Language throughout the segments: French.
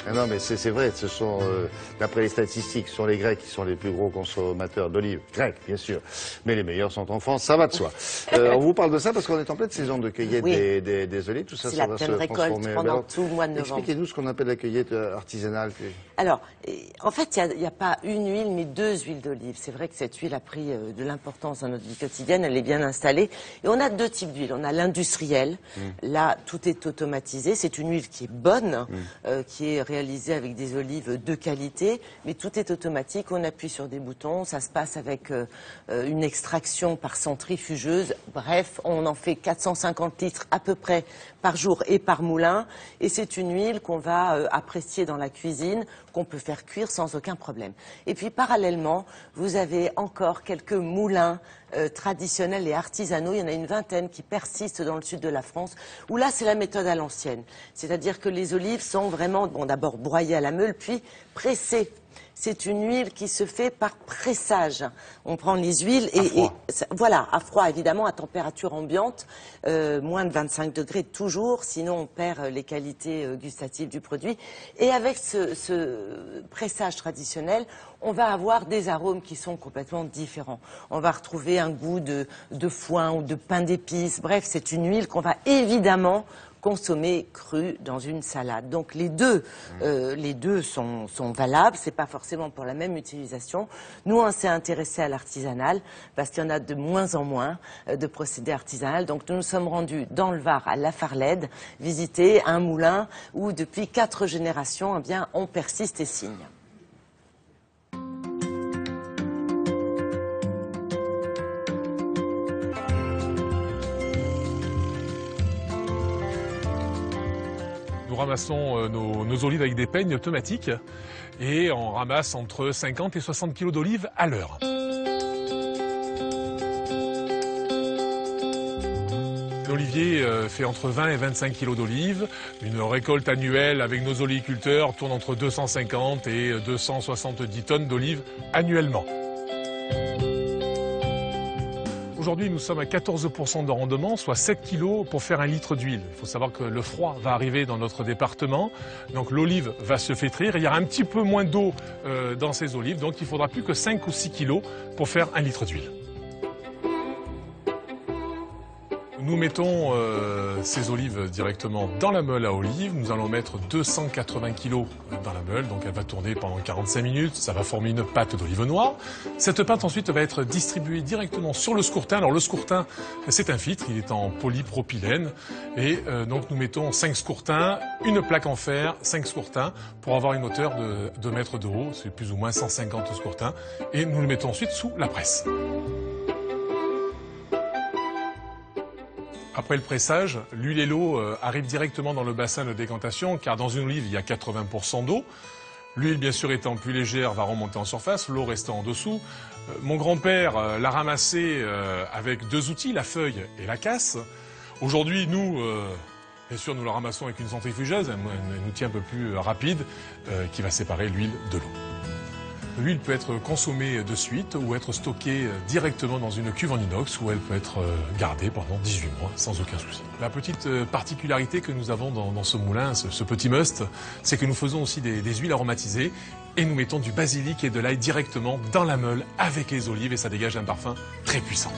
Ah non, mais c'est vrai, ce sont, d'après les statistiques, ce sont les Grecs qui sont les plus gros consommateurs d'olives. Grecs, bien sûr. Mais les meilleurs sont en France, ça va de soi. On vous parle de ça parce qu'on est en pleine saison de cueillette des olives. Tout ça, ça va se transformer. C'est la pleine récolte pendant tout le mois de novembre. Expliquez-nous ce qu'on appelle la cueillette artisanale. Alors, en fait, il n'y a pas une huile, mais deux huiles d'olive. C'est vrai que cette huile a pris de l'importance dans notre vie quotidienne, elle est bien installée. Et on a deux types d'huile. On a l'industrielle. Là, tout est automatisé. C'est une huile qui est bonne, qui est réalisée avec des olives de qualité, mais tout est automatique. On appuie sur des boutons. Ça se passe avec une extraction par centrifugeuse. Bref, on en fait 450 litres à peu près par jour et par moulin. Et c'est une huile qu'on va apprécier dans la cuisine, qu'on peut faire cuire sans aucun problème. Et puis parallèlement, vous avez encore quelques moulins traditionnels et artisanaux. Il y en a une vingtaine qui persistent dans le sud de la France, où là c'est la méthode à l'ancienne. C'est-à-dire que les olives sont vraiment, bon, d'abord broyées à la meule, puis pressées. C'est une huile qui se fait par pressage. On prend les huiles et voilà, à froid évidemment, à température ambiante, moins de 25 degrés toujours, sinon on perd les qualités gustatives du produit. Et avec ce pressage traditionnel, on va avoir des arômes qui sont complètement différents. On va retrouver un goût de foin ou de pain d'épices. Bref, c'est une huile qu'on va évidemment consommer cru dans une salade. Donc les deux sont valables, c'est pas forcément pour la même utilisation. Nous, on s'est intéressé à l'artisanal parce qu'il y en a de moins en moins de procédés artisanaux. Donc nous nous sommes rendus dans le Var à La Farlède, visiter un moulin où depuis 4 générations, eh bien, on persiste et signe. Nous ramassons nos olives avec des peignes automatiques et on ramasse entre 50 et 60 kg d'olives à l'heure. L'olivier fait entre 20 et 25 kg d'olives. Une récolte annuelle avec nos oliviculteurs tourne entre 250 et 270 tonnes d'olives annuellement. Aujourd'hui, nous sommes à 14% de rendement, soit 7 kg pour faire 1 litre d'huile. Il faut savoir que le froid va arriver dans notre département, donc l'olive va se flétrir. Il y aura un petit peu moins d'eau dans ces olives, donc il faudra plus que 5 ou 6 kg pour faire 1 litre d'huile. Nous mettons ces olives directement dans la meule à olives. Nous allons mettre 280 kg dans la meule, donc elle va tourner pendant 45 minutes. Ça va former une pâte d'olive noire. Cette pâte ensuite va être distribuée directement sur le scourtin. Alors le scourtin, c'est un filtre, il est en polypropylène. Et donc nous mettons 5 scourtins, une plaque en fer, 5 scourtins, pour avoir une hauteur de 2 mètres de haut. C'est plus ou moins 150 scourtins. Et nous le mettons ensuite sous la presse. Après le pressage, l'huile et l'eau arrivent directement dans le bassin de décantation, car dans une olive, il y a 80% d'eau. L'huile, bien sûr, étant plus légère, va remonter en surface, l'eau restant en dessous. Mon grand-père l'a ramassée avec 2 outils, la feuille et la casse. Aujourd'hui, nous, bien sûr, nous la ramassons avec une centrifugeuse, un outil un peu plus rapide, qui va séparer l'huile de l'eau. L'huile peut être consommée de suite ou être stockée directement dans une cuve en inox où elle peut être gardée pendant 18 mois sans aucun souci. La petite particularité que nous avons dans ce moulin, ce petit must, c'est que nous faisons aussi des huiles aromatisées et nous mettons du basilic et de l'ail directement dans la meule avec les olives et ça dégage un parfum très puissant.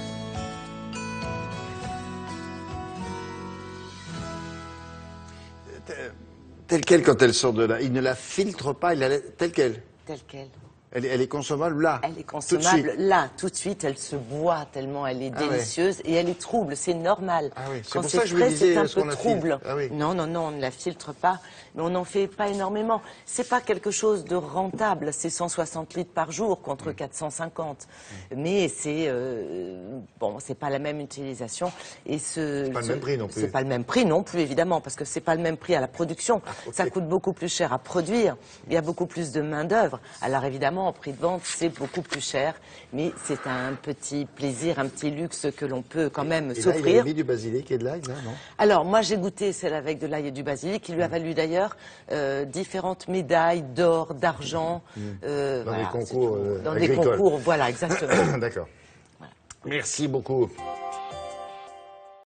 Telle quelle quand elle sort de là, il ne la filtre pas, il la laisse telle quelle. Telle quelle. Elle est consommable là. Elle est consommable là, tout de suite. Elle se boit tellement elle est délicieuse et elle est trouble. C'est normal. Ah oui. C'est quand pour ça que je me frais, disais, c'est un est-ce qu'on peu la trouble. Ah oui. Non, on ne la filtre pas, mais on n'en fait pas énormément. C'est pas quelque chose de rentable. C'est 160 litres par jour contre 450. Mais c'est bon, c'est pas la même utilisation et c'est pas le même prix non plus. C'est pas le même prix non plus évidemment parce que c'est pas le même prix à la production. Ça coûte beaucoup plus cher à produire. Il y a beaucoup plus de main d'œuvre. Alors évidemment, en prix de vente, c'est beaucoup plus cher, mais c'est un petit plaisir, un petit luxe que l'on peut quand même s'offrir. Là, il a mis du basilic et de l'ail, là, non? Alors, moi, j'ai goûté celle avec de l'ail et du basilic, qui lui a valu d'ailleurs différentes médailles d'or, d'argent. Dans voilà, des concours dans agricoles. des concours, voilà, exactement. D'accord. Voilà. Merci beaucoup.